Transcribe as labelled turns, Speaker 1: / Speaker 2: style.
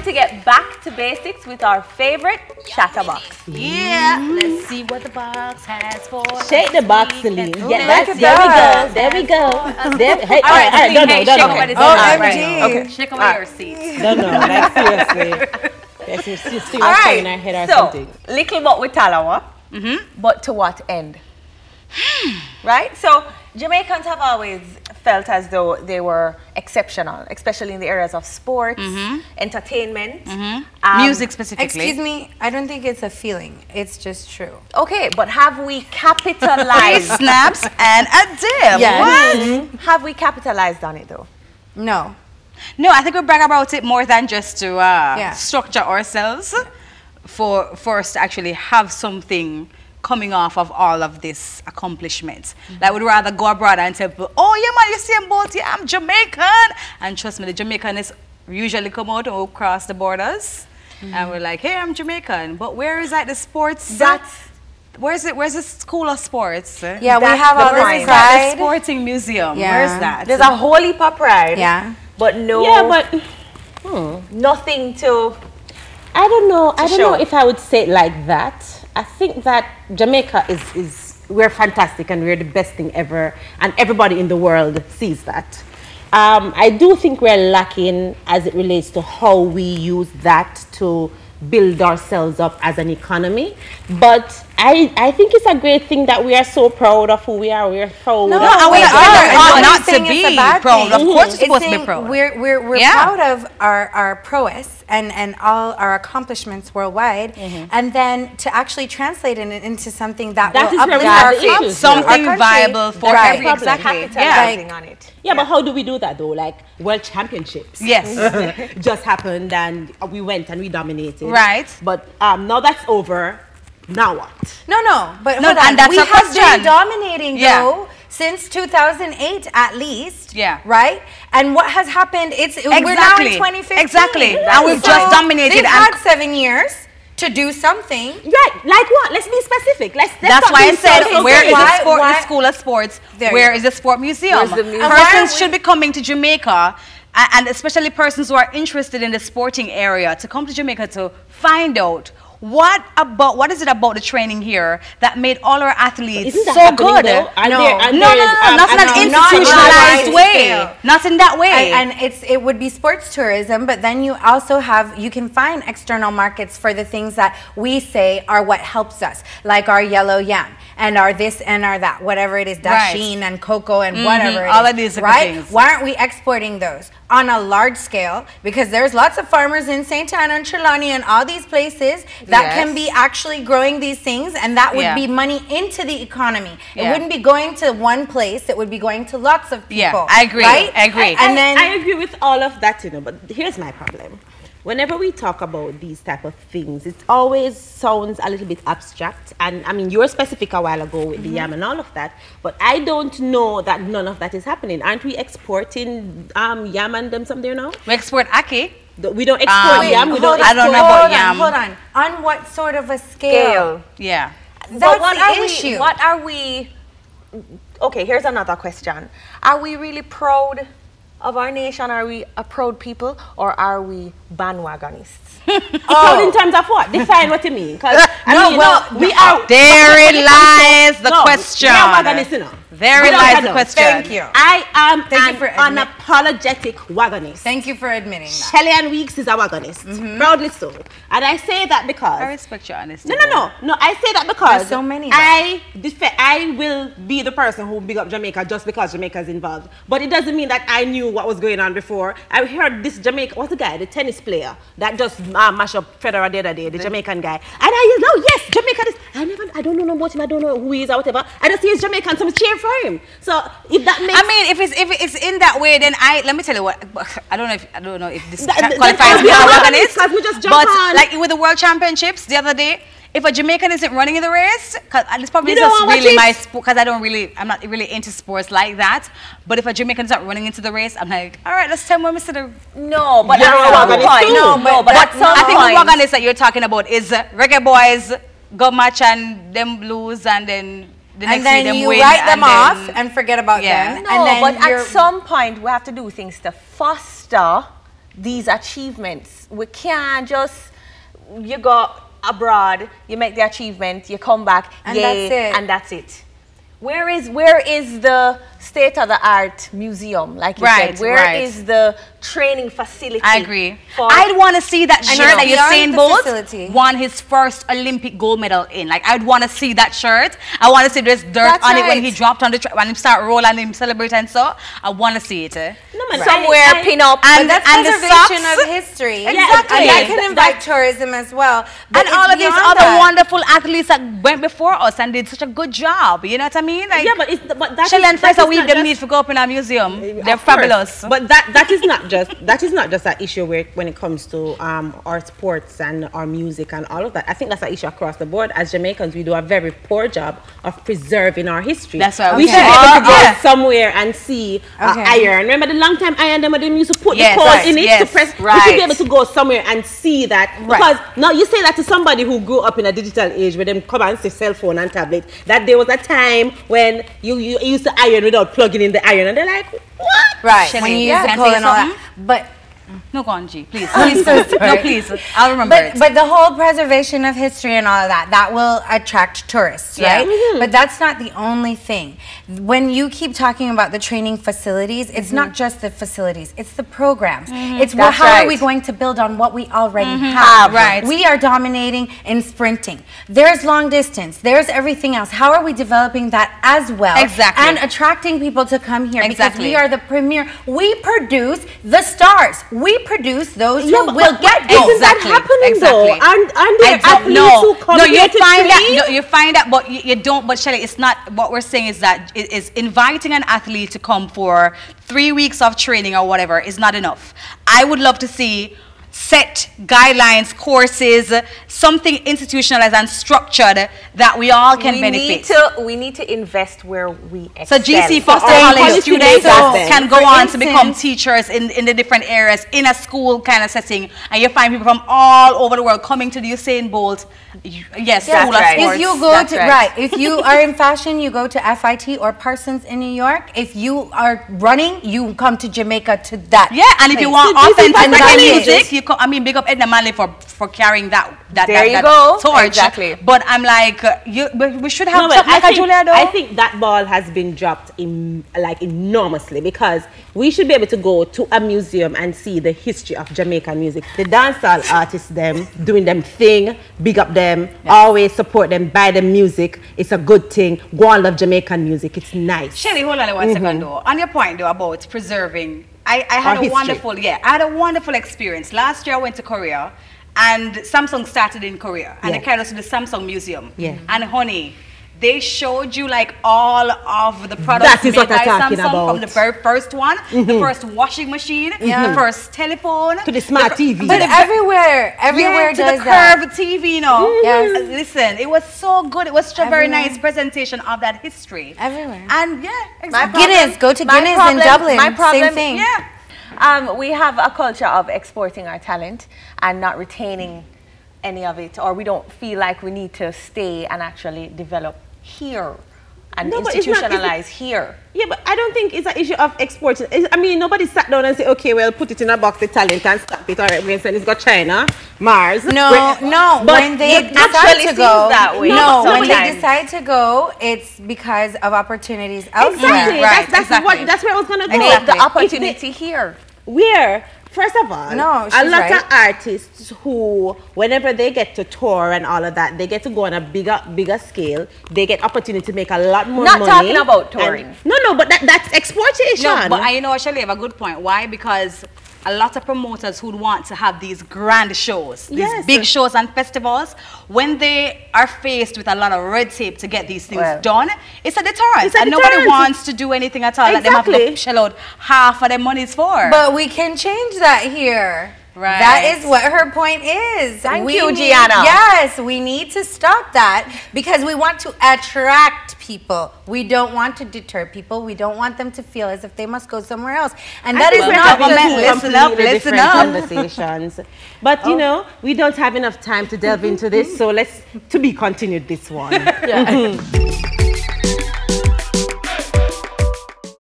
Speaker 1: to get back to basics with our favorite chatterbox.
Speaker 2: Yeah. Let's see what the box has for us.
Speaker 3: Shake the box, Celine.
Speaker 1: Yes,
Speaker 3: There we go. Hey,
Speaker 2: All right,
Speaker 3: don't know.
Speaker 2: Okay. Shake away your seat.
Speaker 3: Don't know. Like, seriously. Yes, you see
Speaker 1: All
Speaker 3: what's
Speaker 1: right,
Speaker 3: in our head or
Speaker 1: so
Speaker 3: something.
Speaker 1: little but with Talawa, but to what end? Right? So Jamaicans have always felt as though they were exceptional, especially in the areas of sports, entertainment,
Speaker 2: Music specifically.
Speaker 4: Excuse me, I don't think it's a feeling. It's just true.
Speaker 1: Okay, but have we capitalized?
Speaker 2: Snaps and a dip.
Speaker 4: Yes.
Speaker 2: What?
Speaker 1: Have we capitalized on it though?
Speaker 4: No.
Speaker 2: No, I think we brag about it more than just to structure ourselves for us to actually have something coming off of all of this accomplishments. Like, we'd rather go abroad and tell people, oh, yeah, man, you see I'm both, yeah, I'm Jamaican. And trust me, the Jamaicans usually come out and we'll cross the borders. And we're like, hey, I'm Jamaican. But where is like the sports? Where's the school of sports?
Speaker 4: Yeah, we have all this
Speaker 2: the
Speaker 4: pride.
Speaker 2: sporting museum.
Speaker 4: Yeah.
Speaker 2: Where's that?
Speaker 1: There's a whole heap of pride.
Speaker 4: Yeah.
Speaker 1: But no.
Speaker 3: Yeah, but
Speaker 1: nothing to.
Speaker 3: I don't know. I don't
Speaker 1: show.
Speaker 3: know if I would say it like that. I think that Jamaica we're fantastic and we're the best thing ever, and everybody in the world sees that. I do think we're lacking as it relates to how we use that to build ourselves up as an economy. But I think it's a great thing that we are so proud of who we are. We're proud.
Speaker 4: No,
Speaker 2: and we
Speaker 4: we
Speaker 2: are
Speaker 4: are.
Speaker 2: not
Speaker 4: I'm
Speaker 2: to
Speaker 4: saying
Speaker 2: be
Speaker 4: it's a bad
Speaker 2: proud. Of
Speaker 4: thing.
Speaker 2: course, we're
Speaker 4: It's
Speaker 2: supposed to be
Speaker 4: saying
Speaker 2: proud.
Speaker 4: We're proud of our prowess and all our accomplishments worldwide, and then to actually translate it into something that will
Speaker 3: is where
Speaker 4: uplift
Speaker 3: we have
Speaker 4: our
Speaker 3: the issue.
Speaker 4: country,
Speaker 2: Something
Speaker 4: our country.
Speaker 2: viable for
Speaker 4: Right.
Speaker 2: every exactly.
Speaker 1: Capitalizing on it.
Speaker 3: Yeah, but how do we do that though? Like World Championships.
Speaker 2: Yes.
Speaker 3: Just happened and we went and we dominated.
Speaker 2: Right.
Speaker 3: But now that's over. Now what?
Speaker 4: No, but
Speaker 2: No,
Speaker 4: hold on.
Speaker 2: and that's
Speaker 4: we
Speaker 2: a
Speaker 4: have
Speaker 2: question.
Speaker 4: been dominating
Speaker 2: Yeah.
Speaker 4: though since 2008 at least.
Speaker 2: Yeah.
Speaker 4: Right? And what has happened? We're now in 2015.
Speaker 2: Exactly. And we've
Speaker 4: So
Speaker 2: just dominated.
Speaker 4: They've
Speaker 2: And
Speaker 4: had 7 years to do something.
Speaker 3: Right, like what? Let's be specific. Let's
Speaker 2: that's
Speaker 3: stop
Speaker 2: why I
Speaker 3: being
Speaker 2: said,
Speaker 3: so
Speaker 2: where is
Speaker 4: why-
Speaker 2: the sport,
Speaker 4: why-
Speaker 2: the school of sports?
Speaker 4: There
Speaker 2: Where
Speaker 4: you
Speaker 2: is the sport museum?
Speaker 1: Where's the museum?
Speaker 4: And why
Speaker 2: Persons
Speaker 4: aren't
Speaker 2: should be coming to Jamaica, and especially persons who are interested in the sporting area, to come to Jamaica to find out what is it about the training here that made all our athletes
Speaker 3: Isn't that
Speaker 2: so
Speaker 3: happening,
Speaker 2: good?
Speaker 3: though? Are
Speaker 4: No.
Speaker 3: there- are
Speaker 2: No,
Speaker 3: there,
Speaker 2: not in an
Speaker 4: not
Speaker 2: institutionalized
Speaker 4: on a
Speaker 2: way.
Speaker 4: scale.
Speaker 2: Not in that way.
Speaker 4: And it would be sports tourism, but then you also you can find external markets for the things that we say are what helps us, like our yellow yam and our this and our that, whatever it is, dasheen and cocoa and whatever it is.
Speaker 2: all of these different
Speaker 4: right?
Speaker 2: things.
Speaker 4: Why aren't we exporting those on a large scale? Because there's lots of farmers in St. Anna and Trelawney and all these places that can be actually growing these things, and that would be money into the economy. It wouldn't be going to one place, it would be going to lots of people.
Speaker 2: I agree.
Speaker 4: Right?
Speaker 2: I agree.
Speaker 4: And then
Speaker 3: I agree with all of that, but here's my problem. Whenever we talk about these type of things, it always sounds a little bit abstract. And I mean, you were specific a while ago with the yam and all of that, but I don't know that none of that is happening. Aren't we exporting yam and them something now?
Speaker 2: We export ackee.
Speaker 3: We don't export yam. We don't.
Speaker 2: I don't know about yam.
Speaker 4: Hold on. On what sort of a scale?
Speaker 2: Yeah.
Speaker 4: That's
Speaker 1: what
Speaker 4: the
Speaker 1: are
Speaker 4: issue.
Speaker 1: What are we? Okay, here's another question. Are we really proud of our nation? Are we a proud people, or are we bandwagonists?
Speaker 3: Proud in terms of what? Define what you mean. Because we are.
Speaker 2: Therein lies the question.
Speaker 3: We are wagonists, you know.
Speaker 2: Therein lies the question.
Speaker 4: Thank you.
Speaker 3: I am
Speaker 4: Thank you for
Speaker 3: an unapologetic wagonist.
Speaker 4: Thank you for admitting that.
Speaker 3: Shelly Ann Weeks is a wagonist, proudly so. And I say that because
Speaker 2: I respect your honesty.
Speaker 3: No. I say that because
Speaker 4: There's so many,
Speaker 3: I will be the person who big up Jamaica just because Jamaica is involved. But it doesn't mean that I knew what was going on before. I heard this Jamaica, what's the guy, the tennis player that just mashed up Federer the other day, the Jamaican guy. And I know, yes, Jamaican is. I don't know about him. I don't know who he is or whatever. I just see he's Jamaican, so I'm cheering for him. So if that makes,
Speaker 2: I mean, if it's in that way, then let me tell you what. I don't know if this
Speaker 3: That-
Speaker 2: qualifies me
Speaker 3: we
Speaker 2: as
Speaker 3: are
Speaker 2: a
Speaker 3: wagonist,
Speaker 2: wagonist.
Speaker 3: 'cause we just jump
Speaker 2: But
Speaker 3: on.
Speaker 2: like with the World Championships the other day, if a Jamaican isn't running in the race, because this probably
Speaker 3: You
Speaker 2: is
Speaker 3: don't
Speaker 2: just
Speaker 3: wanna watch
Speaker 2: really
Speaker 3: it?
Speaker 2: my sport, because I'm not really into sports like that. But if a Jamaican's not running into the race, I'm like, all right, let's tell him Mr. The.
Speaker 1: No, but
Speaker 3: You're
Speaker 1: at
Speaker 3: a
Speaker 1: some
Speaker 3: wagonist
Speaker 1: point,
Speaker 3: too.
Speaker 1: no, but at some
Speaker 2: I think the
Speaker 1: point,
Speaker 2: wagonist that you're talking about is reggae boys go match and them lose, and then the next
Speaker 4: And then
Speaker 2: week them
Speaker 4: you
Speaker 2: win,
Speaker 4: write them
Speaker 2: and
Speaker 4: off
Speaker 2: then-
Speaker 4: and forget about
Speaker 2: Yeah.
Speaker 4: them.
Speaker 1: no,
Speaker 4: and then
Speaker 1: but
Speaker 4: you're,
Speaker 1: at some point we have to do things to foster these achievements. We can't just, you go abroad, you make the achievement, you come back,
Speaker 4: and that's it.
Speaker 1: And that's it. Where is the state-of-the-art museum, like you said? Where is the training facility?
Speaker 2: I agree. I'd want to see that shirt that Usain Bolt won his first Olympic gold medal in. Like, I'd want to see that shirt. I want to see there's dirt on it when he dropped on the track, when he start rolling and him celebrate and so. I want to see it.
Speaker 1: Somewhere pin up.
Speaker 4: And that's preservation of history.
Speaker 2: Exactly.
Speaker 4: And that can invite tourism as well.
Speaker 2: But and all of these other wonderful athletes that went before us and did such a good job. You know what I mean? Like,
Speaker 3: but that
Speaker 2: Shelly and Fraser, we don't need to go up in a museum. They're fabulous.
Speaker 3: But that is not just an issue when it comes to our sports and our music and all of that. I think that's an issue across the board. As Jamaicans, we do a very poor job of preserving our history.
Speaker 2: That's right.
Speaker 3: We should be able to go somewhere and see iron. Remember the long time iron them used to put the coal in it to press. We should be able to go somewhere and see that. Because now you say that to somebody who grew up in a digital age where them come and say cell phone and tablet, that there was a time when you used to iron without plugging in the iron, and they're like, what?
Speaker 4: Right. When you use the coal and all that. But
Speaker 2: no, go on, G, please. No, please. I'll remember it.
Speaker 4: But the whole preservation of history and all of that will attract tourists, right? But that's not the only thing. When you keep talking about the training facilities, it's not just the facilities, it's the programs. It's how are we going to build on what we already have?
Speaker 2: Right.
Speaker 4: We are dominating in sprinting. There's long distance. There's everything else. How are we developing that as well?
Speaker 2: Exactly.
Speaker 4: And attracting people to come here because we are the premier. We produce the stars. We produce those who will get gold.
Speaker 3: Isn't that happening though? And there athletes who come here to train?
Speaker 2: You find that, but you don't. But Shelly, it's not. What we're saying is that it is inviting an athlete to come for 3 weeks of training or whatever is not enough. I would love to see set guidelines, courses, something institutionalized and structured that we all can benefit.
Speaker 1: We need to invest where we
Speaker 2: So
Speaker 1: excel.
Speaker 2: GC Foster College students can go on to become teachers in the different areas in a school kind of setting, and you find people from all over the world coming to the Usain Bolt. Yes, school of sports.
Speaker 4: If you go if you are in fashion, you go to FIT or Parsons in New York. If you are running, you come to Jamaica to that.
Speaker 2: Yeah, and if you want authentic music, you come. I mean, big up Edna Manley for carrying that torch.
Speaker 1: Exactly.
Speaker 2: But I'm like, we should have something like a Julia though.
Speaker 3: I think that ball has been dropped enormously, because we should be able to go to a museum and see the history of Jamaican music. The dancehall artists, them doing them thing, big up them, always support them, buy them music. It's a good thing. Go and love Jamaican music. It's nice.
Speaker 2: Shelly, hold on 1 second though. On your point though about preserving, I had a wonderful experience. Last year I went to Korea, and Samsung started in Korea, and they carried us to the Samsung Museum. And honey, they showed you like all of the products made by Samsung, from the very first one, the first washing machine, the first telephone,
Speaker 3: to the smart TV.
Speaker 4: But everywhere
Speaker 2: to the curved TV, you know. Listen, it was so good. It was such a very nice presentation of that history.
Speaker 4: Everywhere.
Speaker 2: And
Speaker 4: Guinness, go to Guinness in Dublin. Same thing.
Speaker 1: We have a culture of exporting our talent and not retaining any of it, or we don't feel like we need to stay and actually develop here and institutionalize here.
Speaker 3: Yeah, but I don't think it's an issue of exporting. I mean, nobody sat down and said, okay, well, put it in a box, the talent, and stop it. All right, we're going to send it's got China, Mars.
Speaker 4: No,
Speaker 1: but
Speaker 4: when they decide to go, when they decide to go, it's because of opportunities elsewhere.
Speaker 3: Exactly. That's where I was going to go.
Speaker 1: The opportunity here.
Speaker 3: First of all, a lot of artists who, whenever they get to tour and all of that, they get to go on a bigger scale. They get opportunity to make a lot more money.
Speaker 1: Not talking about touring.
Speaker 3: But that's exportation.
Speaker 2: No, but you know, Shelly, you have a good point. Why? Because a lot of promoters who want to have these grand shows, these big shows and festivals, when they are faced with a lot of red tape to get these things done, it's a deterrent. And nobody wants to do anything at all that they have to shell out half of their monies for.
Speaker 4: But we can change that here.
Speaker 2: Right.
Speaker 4: That is what her point is.
Speaker 1: Thank you, Gianna.
Speaker 4: Yes, we need to stop that because we want to attract people. We don't want to deter people. We don't want them to feel as if they must go somewhere else. And that is not
Speaker 3: listen up. Conversations. But you know, we don't have enough time to delve into this, so to be continued this one.